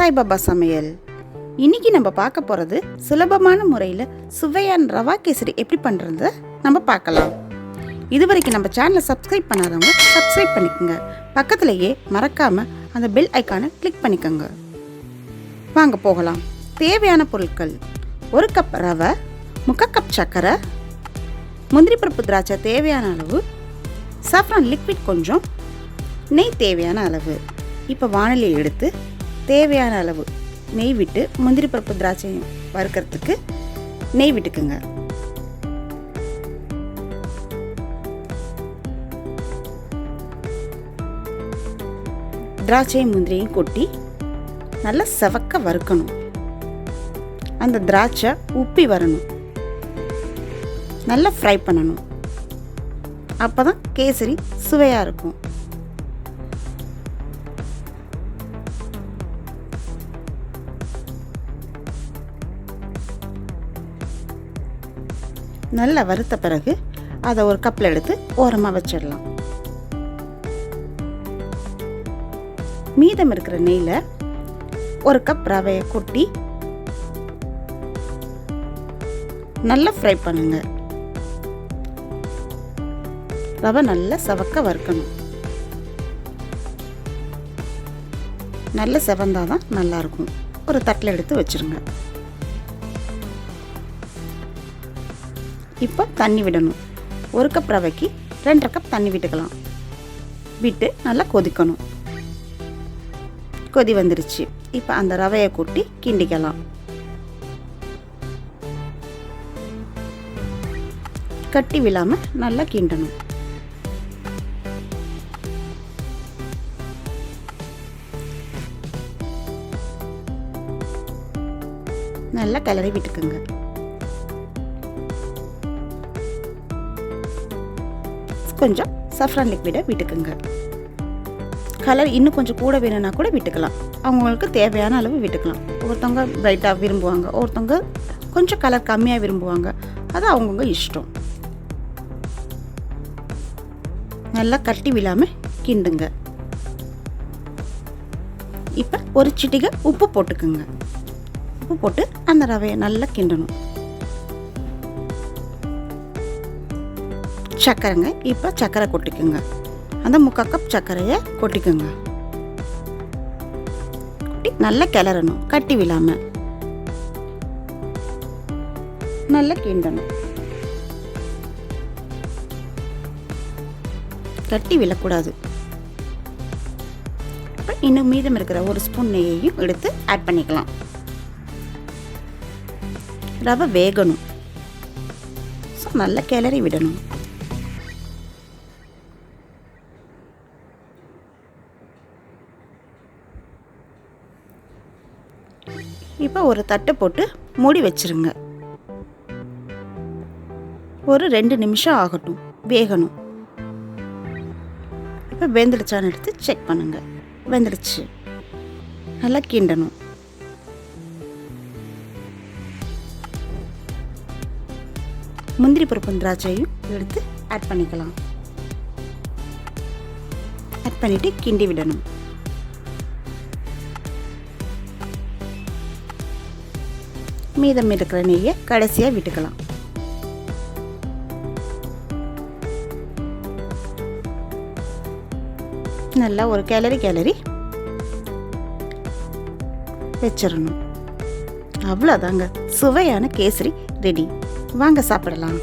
சாய்பாபா சமையல். இன்னைக்கு நம்ம பார்க்க போகிறது சுலபமான முறையில் சுவையான ரவா கேசரி எப்படி பண்ணுறது நம்ம பார்க்கலாம். இது வரைக்கும் நம்ம சேனலை சப்ஸ்கிரைப் பண்ணாதவங்க சப்ஸ்கிரைப் பண்ணிக்கோங்க. பக்கத்துலேயே மறக்காமல் அந்த பெல் ஐக்கானை கிளிக் பண்ணிக்கோங்க. வாங்க போகலாம். தேவையான பொருட்கள்: 1 கப் ரவை, 3/4 கப் சர்க்கரை, முந்திரி பருப்பு திராட்சை தேவையான அளவு, சாஃப்ரான் லிக்விட் கொஞ்சம், நெய் தேவையான அளவு. இப்போ வாணலியை எடுத்து தேவையான அளவு நெய் விட்டு முந்திரி பருப்பு திராட்சையும் வறுக்கிறதுக்கு நெய் விட்டுக்குங்க. திராட்சையும் முந்திரியும் கொட்டி நல்லா செவக்க வறுக்கணும். அந்த திராட்சை உப்பி வரணும். நல்லா ஃப்ரை பண்ணணும். அப்போ தான் கேசரி சுவையாக இருக்கும். நல்லா வறுத்த பிறகு அதை ஒரு கப்பில் எடுத்து ஓரமாக வச்சிடலாம். மீதம் இருக்கிற நெய்யில் 1 கப் ரவையை கொட்டி நல்லா ஃப்ரை பண்ணுங்க. ரவை நல்லா செவக்க வறுக்கணும். நல்லா செவந்தாதான் நல்லாயிருக்கும். ஒரு தட்டில் எடுத்து வச்சுருங்க. இப்போ தண்ணி விடணும். 1 கப் ரவைக்கு 2.5 கப் தண்ணி விட்டுக்கலாம். விட்டு நல்லா கொதிக்கணும். கொதி வந்துருச்சு. இப்போ அந்த ரவையை கொட்டி கிண்டிக்கலாம். கட்டி விழாமல் நல்லா கிண்டணும். நல்லா கிளறி விட்டுக்குங்க. கொஞ்சம் சாஃப்ரான் லிக்விடை விட்டுக்குங்க. கலர் இன்னும் கொஞ்சம் கூட வேணும்னா கூட விட்டுக்கலாம். அவங்களுக்கு தேவையான அளவு விட்டுக்கலாம். ஒருத்தவங்க பிரைட்டாக விரும்புவாங்க, ஒருத்தவங்க கொஞ்சம் கலர் கம்மியாக விரும்புவாங்க. அது அவங்கவுங்க இஷ்டம். நல்லா கட்டி விழாமல் கிண்டுங்க. இப்போ ஒரு சிட்டிகை உப்பு போட்டுக்குங்க. உப்பு போட்டு அந்த ரவையை நல்லா கிண்டணும். சர்க்கரைங்க. இப்போ சர்க்கரை கொட்டிக்குங்க. அந்த 3/4 கப் சர்க்கரையை கொட்டிக்குங்க. கொட்டி நல்லா கிளறணும். கட்டி விழாமல் நல்லா கிண்டணும். கட்டி விழக்கூடாது. இப்போ இன்னும் மீதம் இருக்கிற 1 ஸ்பூன் நெய்யையும் எடுத்து ஆட் பண்ணிக்கலாம். ரவை வேகணும். ஸோ நல்லா கிளறி விடணும். இப்போ ஒரு தட்டை போட்டு மூடி வச்சிருங்க. ஒரு 2 நிமிஷம் ஆகட்டும், வேகணும். இப்போ வெந்துடுச்சான்னு எடுத்து செக் பண்ணுங்க. வெந்துடுச்சு. நல்லா கிண்டணும். முந்திரி பருப்பு திராட்சையும் எடுத்து ஆட் பண்ணிக்கலாம். ஆட் பண்ணிட்டு கிண்டி விடணும். மீதம் இருக்கிற நெய்யை கடைசியாக விட்டுக்கலாம். நல்லா ஒரு கிளறி வச்சிடணும். அவ்வளோதாங்க, சுவையான கேசரி ரெடி. வாங்க சாப்பிடலாம்.